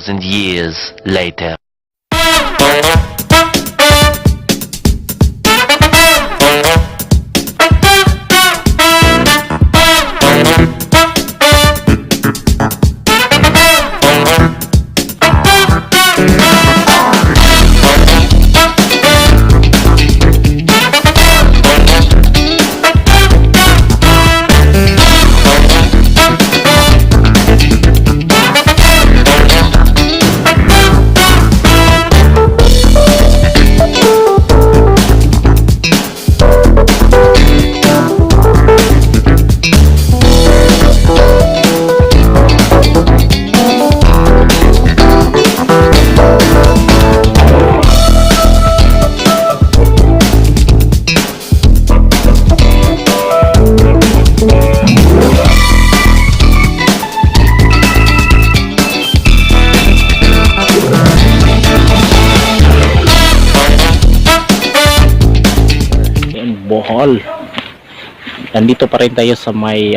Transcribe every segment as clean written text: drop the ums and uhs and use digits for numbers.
2,000 years later. Bohol. Nandito pa rin tayo sa may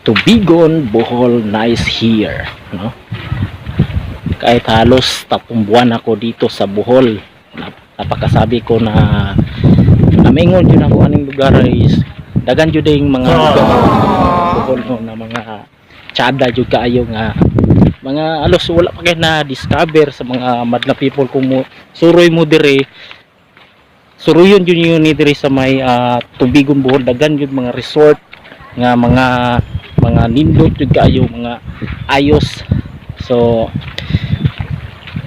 Tubigon, Bohol. Nice here, no? Kahit halos 3 buwan ako dito sa Bohol, napakasabi ko na namingon yun ako aning lugar is dagan jud yung mga lugar sa Bohol, no, na mga tsada jud kaayo nga mga alos wala pa kay na discover sa mga madla people kung suroy mo dire. Suruyon yun diri sa may Tubigon, Bohol. Dagan yun mga resort nga mga nindot yun kayo, mga ayos. So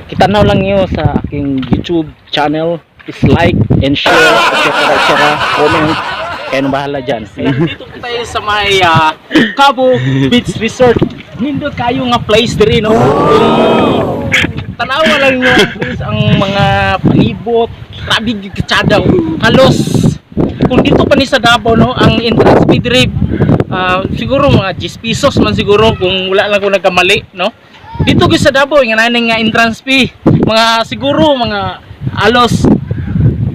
kita na lang nyo sa aking YouTube channel. Is like and share, etc. Comment, kaya nang bahala dyan. Dito po tayo sa may Cabo Beach Resort. Nindot kayo nga place diri, no? Tanawa lang nyo ang mga palibot. Grabe yung katsada, halos kung dito pa ni sa Davao, no, ang entrance fee dire siguro mga 10 pesos man siguro kung wala lang ko nagkamali, no. Dito gyud sa Davao nga naning nga entrance fee mga siguro mga halos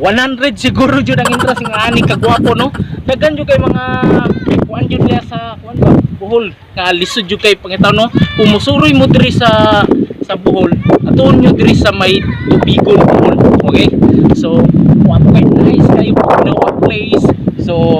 100 siguro jud ang entrance nga ani kagwapo, no. Dagan jud kay mga kuan jud niya sa kuan ba Bohol nga lisod jud kay pangitaw, no. Pumusuroy mo diri sa Bohol, atuon nyo diri sa may Tubigon, Bohol. Okay, so wato kay nice kayo no place. So